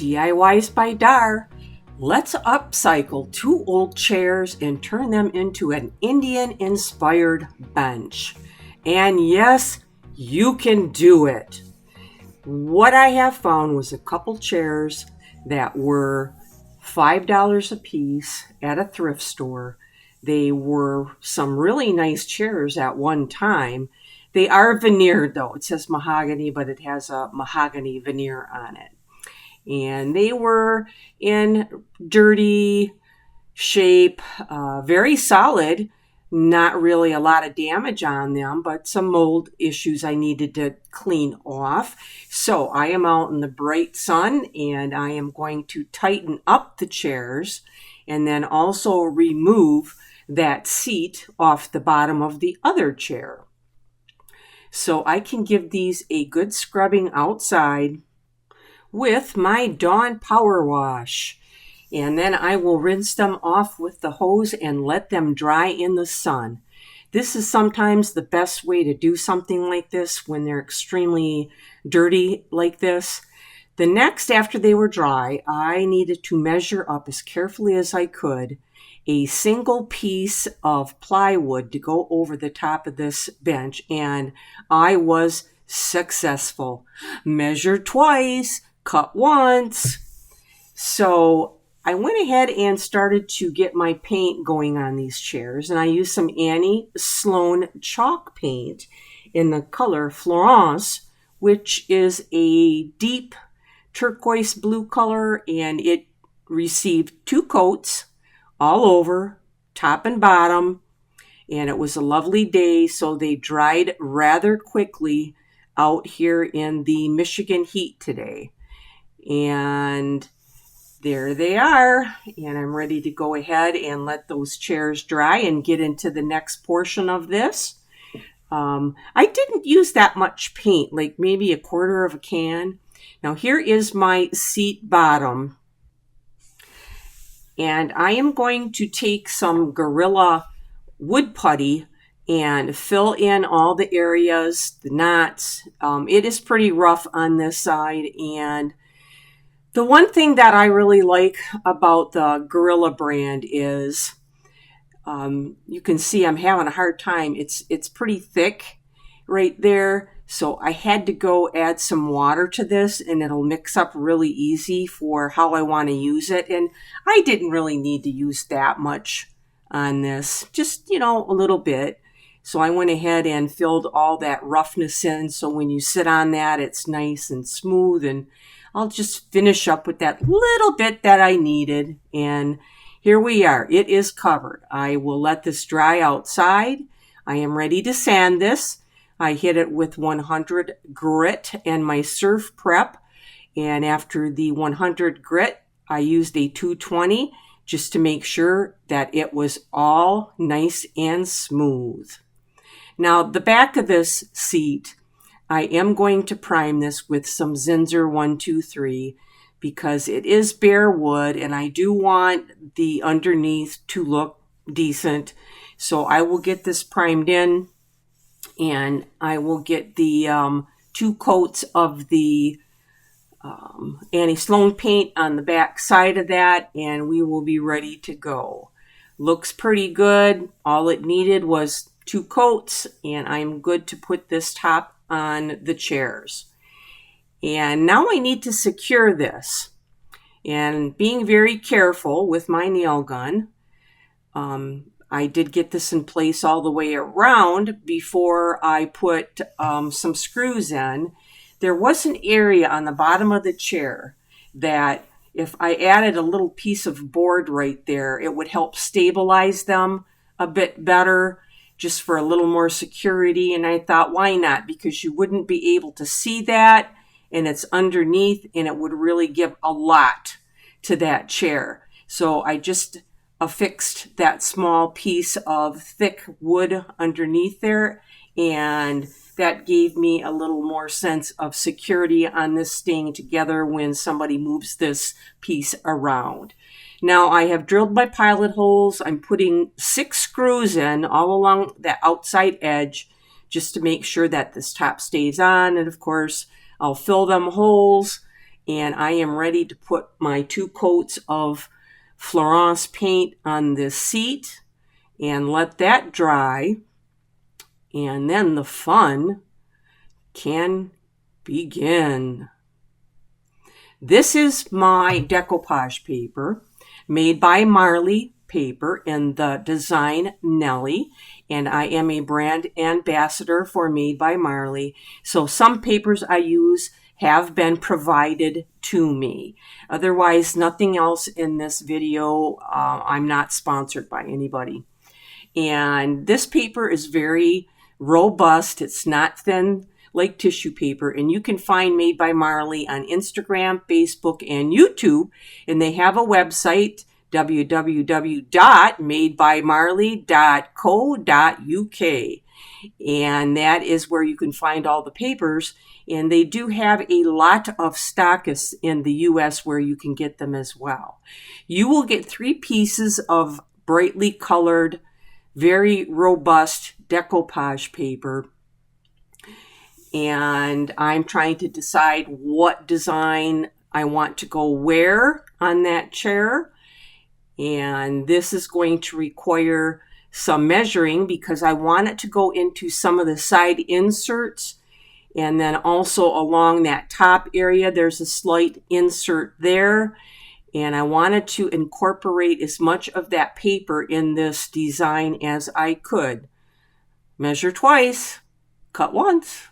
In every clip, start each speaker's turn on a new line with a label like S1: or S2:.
S1: DIYs-by-dar. Let's upcycle 2 old chairs and turn them into an Indian-inspired bench. And yes, you can do it. What I have found was a couple chairs that were $5 a piece at a thrift store. They were some really nice chairs at one time. They are veneered though. It says mahogany, but it has a mahogany veneer on it. And they were in dirty shape, very solid, not really a lot of damage on them, but some mold issues I needed to clean off. So I am out in the bright sun and I am going to tighten up the chairs and then also remove that seat off the bottom of the other chair. So I can give these a good scrubbing outside with my Dawn Power Wash. And then I will rinse them off with the hose and let them dry in the sun. This is sometimes the best way to do something like this when they're extremely dirty like this. The next, after they were dry, I needed to measure up as carefully as I could a single piece of plywood to go over the top of this bench, and I was successful. Measured twice, cut once. So I went ahead and started to get my paint going on these chairs, and I used some Sloan chalk paint in the color Florence, which is a deep turquoise blue color, and it received 2 coats all over, top and bottom, and it was a lovely day, so they dried rather quickly out here in the Michigan heat today. And there they are, and I'm ready to go ahead and let those chairs dry and get into the next portion of this. I didn't use that much paint, like maybe a 1/4 of a can. Now here is my seat bottom, and I am going to take some Gorilla wood putty and fill in all the areas, the knots. It is pretty rough on this side, and the one thing that I really like about the Gorilla brand is you can see I'm having a hard time. It's pretty thick right there. So I had to go add some water to this, and it'll mix up really easy for how I want to use it. And I didn't really need to use that much on this, just, a little bit. So I went ahead and filled all that roughness in. So when you sit on that, it's nice and smooth, and I'll just finish up with that little bit that I needed. And here we are. It is covered. I will let this dry outside. I am ready to sand this. I hit it with 100 grit and my surf prep. And after the 100 grit, I used a 220 just to make sure that it was all nice and smooth. Now, the back of this seat, I am going to prime this with some Zinsser 123 because it is bare wood and I do want the underneath to look decent. So I will get this primed in, and I will get the 2 coats of the Sloan paint on the back side of that, and we will be ready to go. Looks pretty good. All it needed was 2 coats, and I'm good to put this top on the chairs. And now I need to secure this, and being very careful with my nail gun. I did get this in place all the way around before I put some screws in. There was an area on the bottom of the chair that if I added a little piece of board right there, it would help stabilize them a bit better, just for a little more security. And I thought, why not? Because you wouldn't be able to see that, and it's underneath, and it would really give a lot to that chair. So I just affixed that small piece of thick wood underneath there, and that gave me a little more sense of security on this staying together when somebody moves this piece around. Now I have drilled my pilot holes. I'm putting 6 screws in all along the outside edge just to make sure that this top stays on. And of course, I'll fill them holes and I am ready to put my 2 coats of Florence paint on this seat and let that dry, and then the fun can begin. This is my decoupage paper made by Marley paper in the design Nellie, and I am a brand ambassador for Made by Marley. So some papers I use have been provided to me. Otherwise, nothing else in this video. I'm not sponsored by anybody. And this paper is very robust. It's not thin like tissue paper, and you can find Made by Marley on Instagram, Facebook, and YouTube, and they have a website, www.madebymarley.co.uk, and that is where you can find all the papers, and they do have a lot of stockists in the U.S. where you can get them as well. You will get 3 pieces of brightly colored, very robust decoupage paper, and I'm trying to decide what design I want to go where on that chair. And this is going to require some measuring because I want it to go into some of the side inserts, and then also along that top area there's a slight insert there, and I wanted to incorporate as much of that paper in this design as I could. Measure twice, cut once.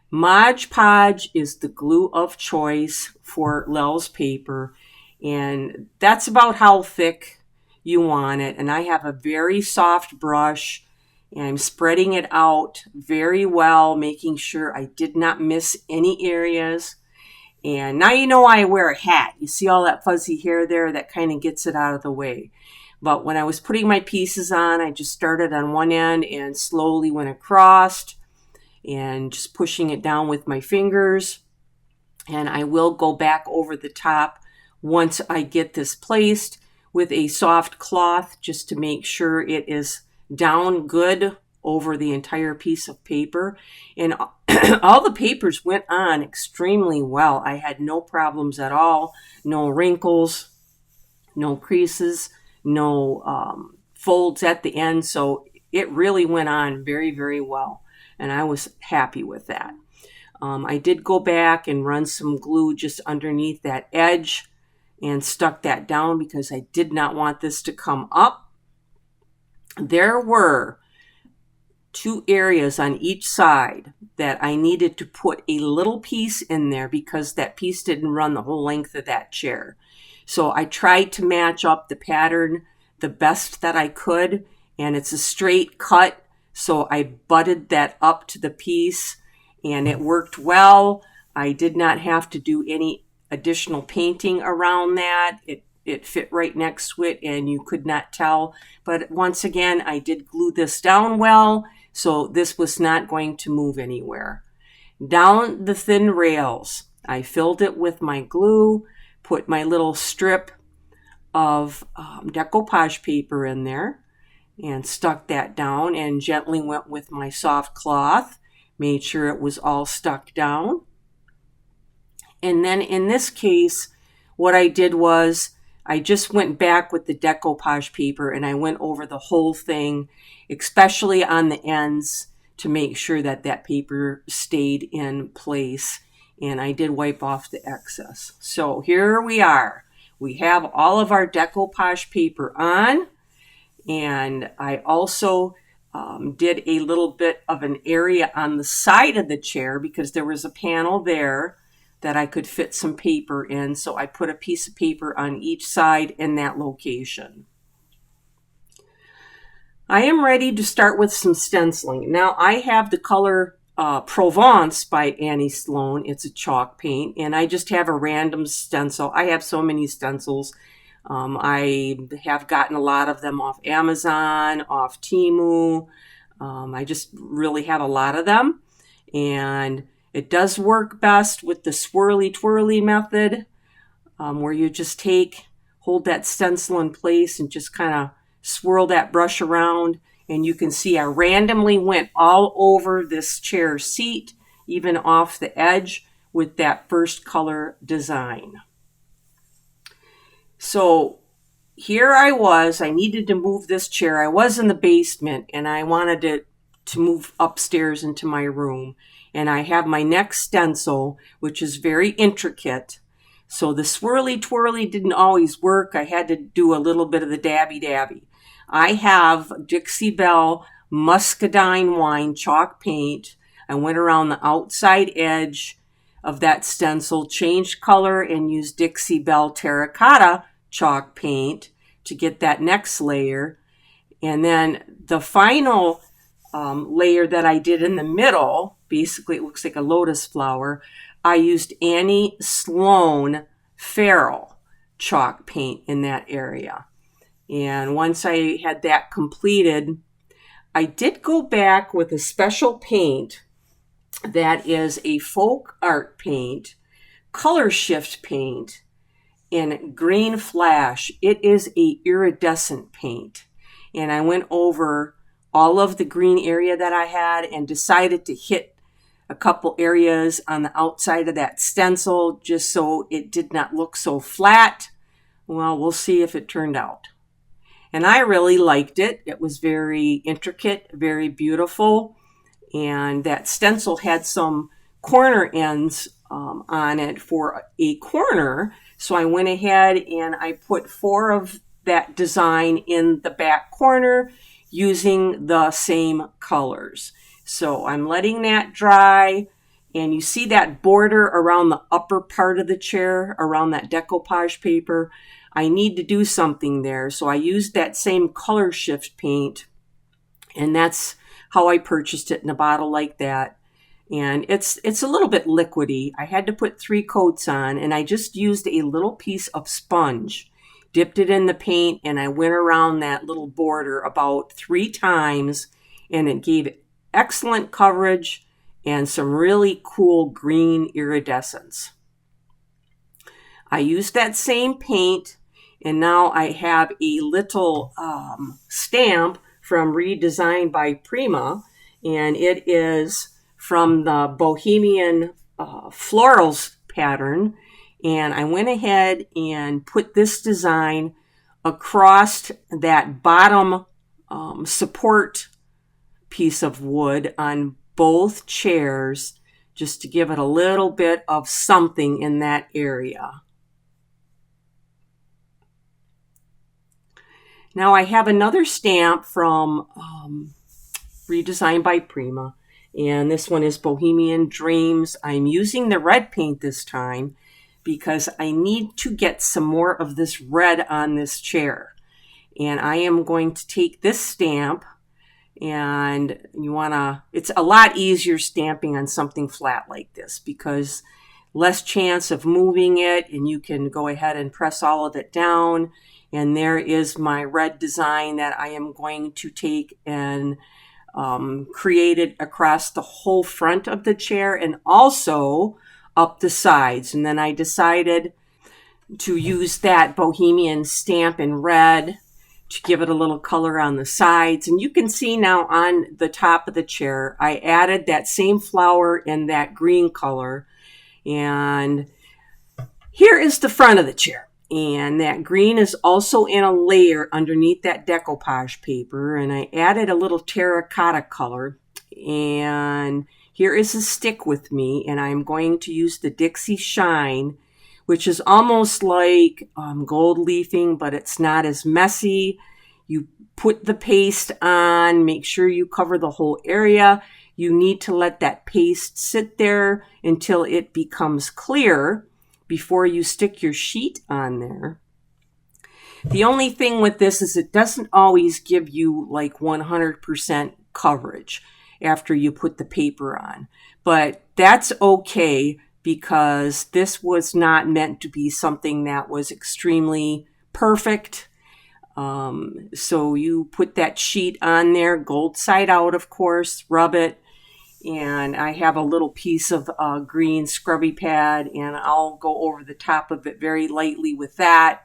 S1: Mod Podge is the glue of choice for Lel's paper, and that's about how thick you want it. And I have a very soft brush, and I'm spreading it out very well, making sure I did not miss any areas. And now you know I wear a hat. You see all that fuzzy hair there? That kind of gets it out of the way. But when I was putting my pieces on, I just started on one end and slowly went across, and just pushing it down with my fingers. And I will go back over the top once I get this placed with a soft cloth, just to make sure it is down good over the entire piece of paper. And all the papers went on extremely well. I had no problems at all, no wrinkles, no creases, no folds at the end. So it really went on very, very well, and I was happy with that. I did go back and run some glue just underneath that edge and stuck that down because I did not want this to come up. There were 2 areas on each side that I needed to put a little piece in there because that piece didn't run the whole length of that chair. So I tried to match up the pattern the best that I could, and it's a straight cut. So I butted that up to the piece, and it worked well. I did not have to do any additional painting around that. It fit right next to it, and you could not tell. But once again, I did glue this down well, so this was not going to move anywhere. Down the thin rails, I filled it with my glue, put my little strip of decoupage paper in there, and stuck that down and gently went with my soft cloth, made sure it was all stuck down. And then in this case, what I did was I just went back with the decoupage paper and I went over the whole thing, especially on the ends, to make sure that that paper stayed in place. And I did wipe off the excess. So here we are. We have all of our decoupage paper on. And I also did a little bit of an area on the side of the chair because there was a panel there that I could fit some paper in. So I put a piece of paper on each side in that location. I am ready to start with some stenciling. Now I have the color Provence by Annie Sloan. It's a chalk paint, and I just have a random stencil. I have so many stencils. I have gotten a lot of them off Amazon, off Temu. I just really have a lot of them, and it does work best with the swirly twirly method, where you just hold that stencil in place and just kind of swirl that brush around. And you can see I randomly went all over this chair seat, even off the edge, with that first color design. So here I was, I needed to move this chair. I was in the basement and I wanted to move upstairs into my room. And I have my next stencil, which is very intricate. So the swirly twirly didn't always work. I had to do a little bit of the dabby dabby. I have Dixie Belle muscadine wine chalk paint. I went around the outside edge of that stencil, changed color, and used Dixie Belle terracotta chalk paint to get that next layer. And then the final layer that I did in the middle, basically it looks like a lotus flower, I used Annie Sloan Feral chalk paint in that area. And once I had that completed, I did go back with a special paint that is a folk art paint, color shift paint in green flash. It is a iridescent paint. And I went over all of the green area that I had and decided to hit a couple areas on the outside of that stencil just so it did not look so flat. Well, we'll see if it turned out. And I really liked it. It was very intricate, very beautiful. And that stencil had some corner ends on it for a corner. So I went ahead and I put 4 of that design in the back corner using the same colors. So I'm letting that dry. And you see that border around the upper part of the chair, around that decoupage paper. I need to do something there. So I used that same color shift paint. And that's how I purchased it in a bottle like that. And it's a little bit liquidy. I had to put 3 coats on, and I just used a little piece of sponge, dipped it in the paint, and I went around that little border about 3 times, and it gave excellent coverage and some really cool green iridescence. I used that same paint, and now I have a little stamp from Design-by-Prima, and it is from the Bohemian Florals pattern. And I went ahead and put this design across that bottom support piece of wood on both chairs, just to give it a little bit of something in that area. Now I have another stamp from Design-by-Prima, and this one is Bohemian Dreams. I'm using the red paint this time because I need to get some more of this red on this chair. And I am going to take this stamp, and it's a lot easier stamping on something flat like this because less chance of moving it, and you can go ahead and press all of it down. And there is my red design that I am going to take and create it across the whole front of the chair and also up the sides. And then I decided to use that Bohemian stamp in red to give it a little color on the sides. And you can see now on the top of the chair, I added that same flower in that green color. And here is the front of the chair. And that green is also in a layer underneath that decoupage paper. And I added a little terracotta color. And here is a stick with me. And I'm going to use the Dixie Shine, which is almost like gold leafing, but it's not as messy. You put the paste on, make sure you cover the whole area. You need to let that paste sit there until it becomes clear before you stick your sheet on there. The only thing with this is it doesn't always give you like 100% coverage after you put the paper on. But that's okay because this was not meant to be something that was extremely perfect. So you put that sheet on there, gold side out, of course, rub it. And I have a little piece of green scrubby pad, and I'll go over the top of it very lightly with that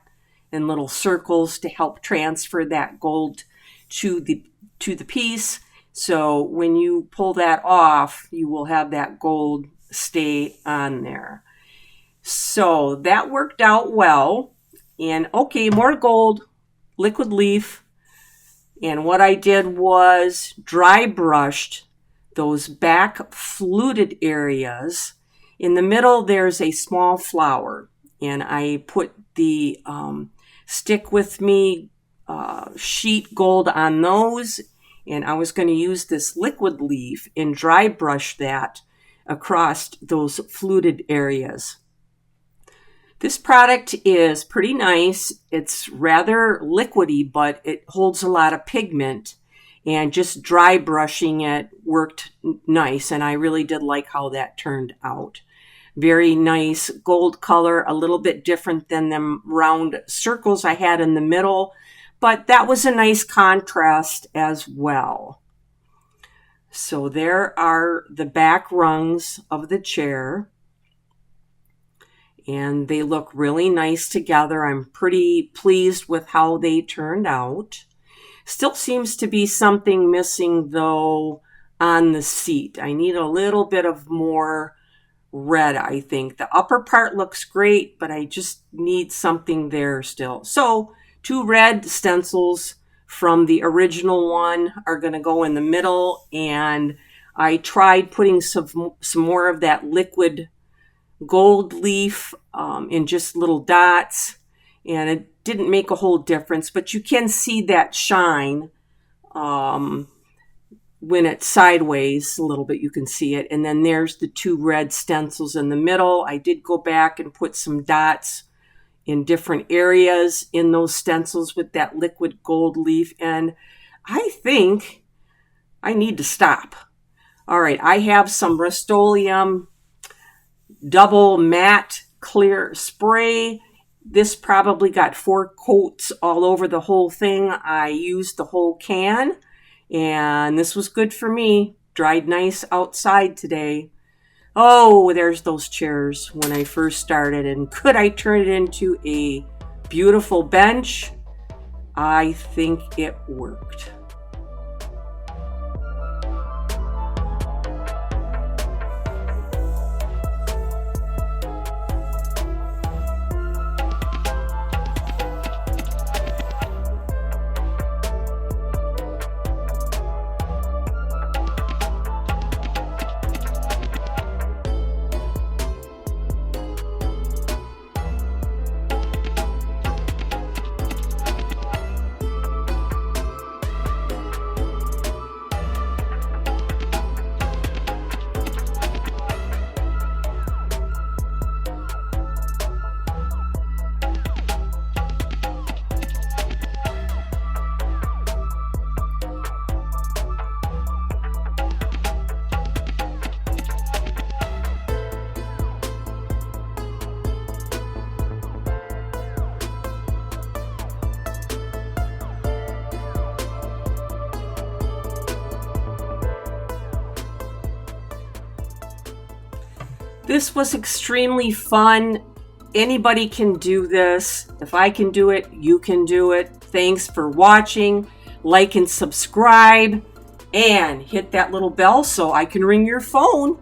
S1: and little circles to help transfer that gold to the piece. So when you pull that off, you will have that gold stay on there. So that worked out well. And okay, more gold, liquid leaf. And what I did was dry brushed those back fluted areas. In the middle, there's a small flower. And I put the Stick With Me sheet gold on those. And I was going to use this liquid leaf and dry brush that across those fluted areas. This product is pretty nice. It's rather liquidy, but it holds a lot of pigment, and just dry brushing it worked nice, and I really did like how that turned out. Very nice gold color, a little bit different than them round circles I had in the middle, but that was a nice contrast as well. So there are the back rungs of the chair. And they look really nice together. I'm pretty pleased with how they turned out. Still seems to be something missing though on the seat. I need a little bit of more red, I think. The upper part looks great, but I just need something there still. So 2 red stencils from the original one are going to go in the middle. And I tried putting some more of that liquid gold leaf in just little dots, and it didn't make a whole difference, but you can see that shine when it's sideways a little bit. You can see it. And then there's the 2 red stencils in the middle. I did go back and put some dots in different areas in those stencils with that liquid gold leaf, and I think I need to stop. All right, I have some Rustoleum double matte clear spray. This probably got 4 coats all over the whole thing. I used the whole can, and this was good for me. Dried nice outside today. Oh, there's those chairs when I first started. And could I turn it into a beautiful bench? I think it worked. This was extremely fun. Anybody can do this. If I can do it, you can do it. Thanks for watching. Like and subscribe, and hit that little bell so I can ring your phone.